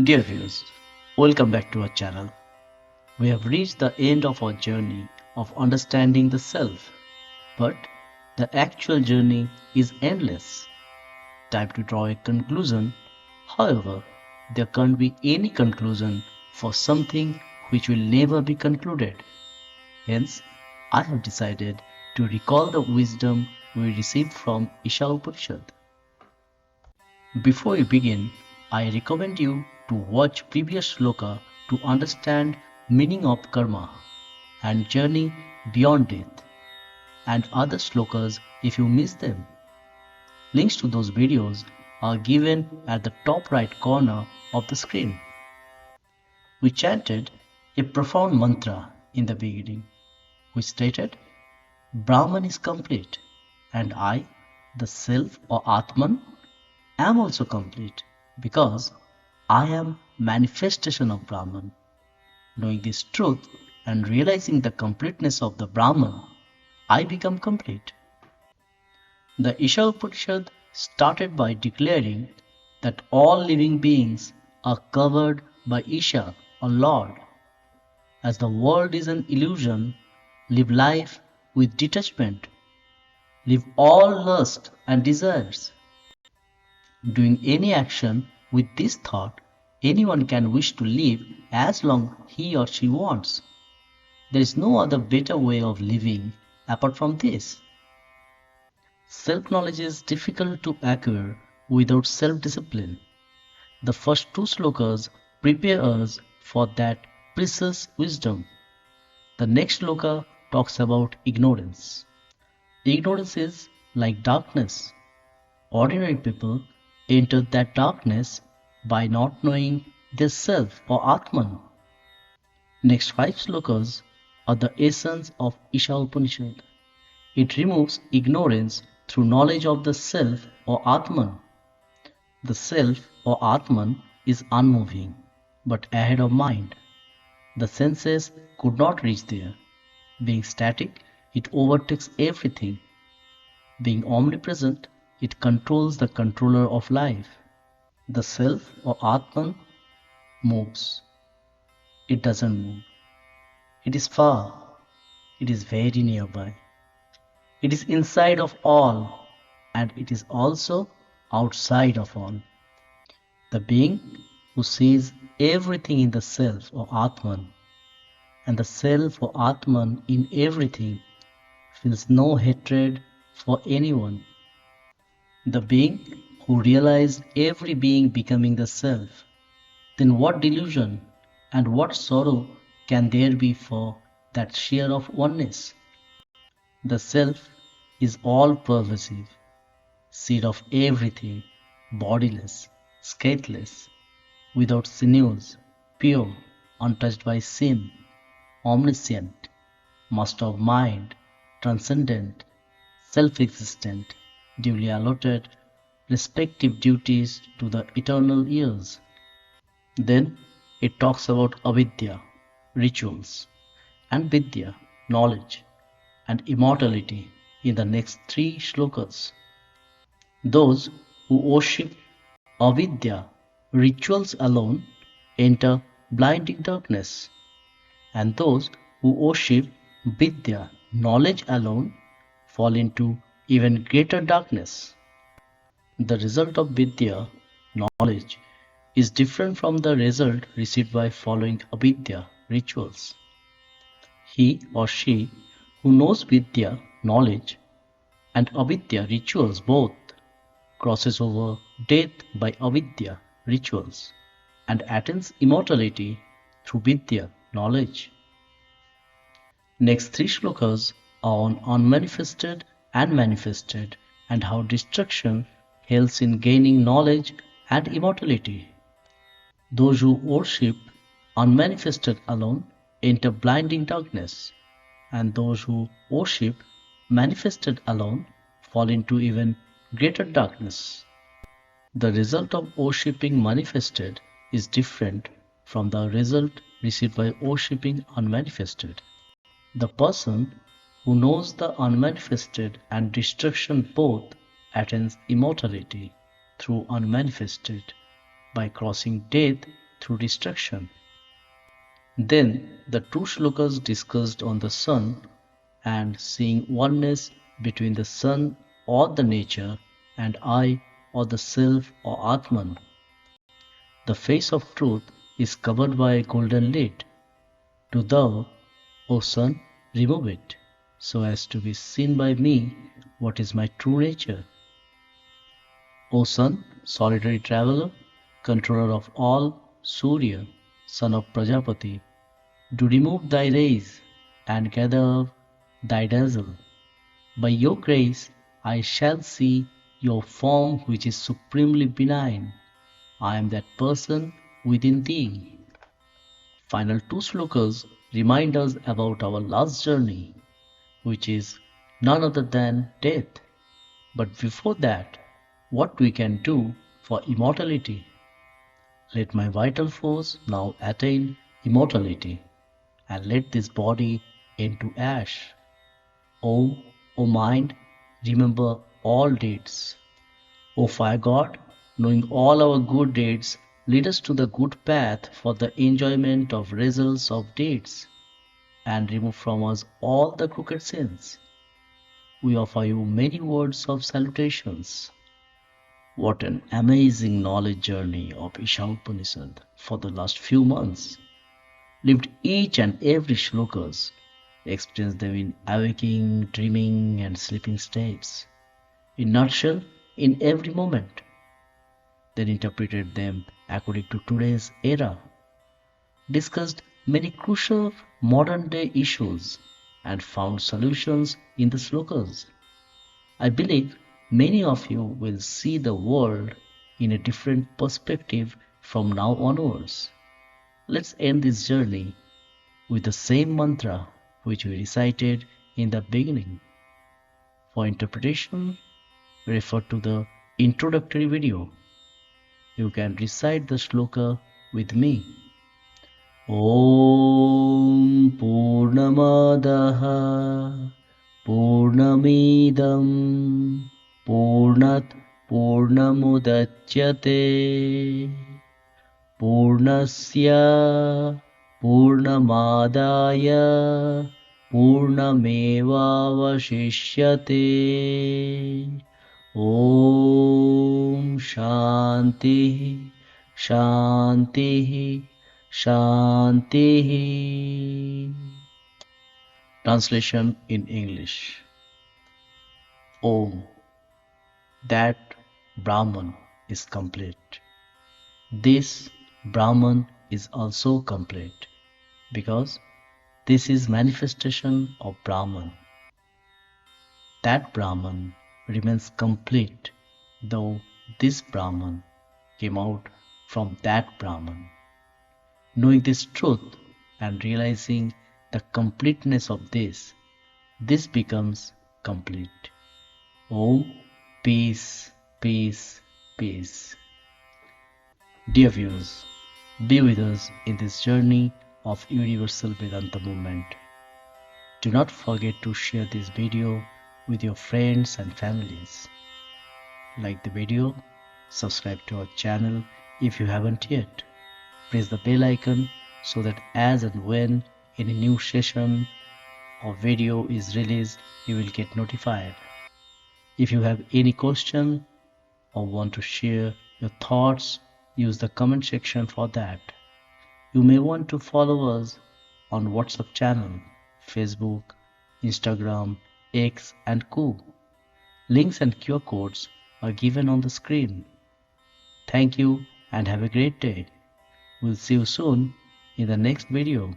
Dear viewers, welcome back to our channel. We have reached the end of our journey of understanding the self, but the actual journey is endless. Time to draw a conclusion. However, there can't be any conclusion for something which will never be concluded. Hence, I have decided to recall the wisdom we received from Isha Upanishad. Before we begin, I recommend you to watch previous shloka to understand meaning of karma and journey beyond death, and other shlokas if you miss them. Links to those videos are given at the top right corner of the screen. We chanted a profound mantra in the beginning, which stated, Brahman is complete, and I, the self or Atman, am also complete because I am manifestation of Brahman. Knowing this truth and realizing the completeness of the Brahman, I become complete. The Isha Upanishad started by declaring that all living beings are covered by Isha or Lord. As the world is an illusion, live life with detachment. Live all lust and desires. Doing any action with this thought, anyone can wish to live as long he or she wants. There is no other better way of living apart from this. Self-knowledge is difficult to acquire without self-discipline. The first two slokas prepare us for that precious wisdom. The next sloka talks about ignorance. Ignorance is like darkness. Ordinary people enter that darkness by not knowing their self or Atman. Next five slokas are the essence of Isha Upanishad. It removes ignorance through knowledge of the self or Atman. The self or Atman is unmoving, but ahead of mind. The senses could not reach there. Being static, it overtakes everything. Being omnipresent, it controls the controller of life. The self or Atman moves. It doesn't move. It is far. It is very nearby. It is inside of all, and it is also outside of all. The being who sees everything in the self or Atman, and the self or Atman in everything, feels no hatred for anyone. The being who realized every being becoming the self, then what delusion and what sorrow can there be for that share of oneness? The self is all pervasive, seed of everything, bodiless, scatheless, without sinews, pure, untouched by sin, omniscient, master of mind, transcendent, self-existent, duly allotted respective duties to the eternal years. Then it talks about avidya, rituals, and vidya, knowledge, and immortality in the next three shlokas. Those who worship avidya, rituals alone, enter blinding darkness, and those who worship vidya, knowledge alone, fall into even greater darkness. The result of vidya, knowledge, is different from the result received by following avidya, rituals. He or she who knows vidya, knowledge, and avidya, rituals both, crosses over death by avidya, rituals, and attains immortality through vidya, knowledge. Next three shlokas are on unmanifested and manifested and how destruction helps in gaining knowledge and immortality. Those who worship unmanifested alone enter blinding darkness, and those who worship manifested alone fall into even greater darkness. The result of worshipping manifested is different from the result received by worshipping unmanifested. The person who knows the unmanifested and destruction both attains immortality through unmanifested by crossing death through destruction. Then the two shlokas discussed on the sun and seeing oneness between the sun or the nature and I or the self or Atman. The face of truth is covered by a golden lid. Do thou, O sun, remove it, so as to be seen by me what is my true nature. O sun, solitary traveler, controller of all, Surya, son of Prajapati, do remove thy rays and gather thy dazzle. By your grace I shall see your form which is supremely benign. I am that person within thee. Final two slokas remind us about our last journey, which is none other than death. But before that, what we can do for immortality. Let my vital force now attain immortality, and let this body end to ash. O mind, remember all deeds. O fire god, knowing all our good deeds, lead us to the good path for the enjoyment of results of deeds, and remove from us all the crooked sins. We offer you many words of salutations. What an amazing knowledge journey of Isha Upanishad for the last few months. Lived each and every shlokas, experienced them in awaking, dreaming and sleeping states. In nutshell, in every moment. Then interpreted them according to today's era. Discussed many crucial modern day issues and found solutions in the slokas. I believe many of you will see the world in a different perspective from now onwards. Let's end this journey with the same mantra which we recited in the beginning. For interpretation, refer to the introductory video. You can recite the shloka with me. Om Purnamadaha Purnamidam Purnat Purnamudachyate Purnasya Purnamadaya Purnamevavashishyate. Om Shanti Shanti Shanti. Translation in English. Om, that Brahman is complete. This Brahman is also complete because this is manifestation of Brahman. That Brahman remains complete, though this Brahman came out from that Brahman. Knowing this truth and realizing the completeness of this becomes complete. Om, peace, peace, peace. Dear viewers, be with us in this journey of Universal Vedanta Movement. Do not forget to share this video with your friends and families. Like the video, subscribe to our channel if you haven't yet. Press the bell icon so that as and when any new session or video is released, you will get notified. If you have any question or want to share your thoughts, use the comment section for that. You may want to follow us on WhatsApp channel, Facebook, Instagram, X and Co. Links and QR codes are given on the screen. Thank you and have a great day. We'll see you soon in the next video.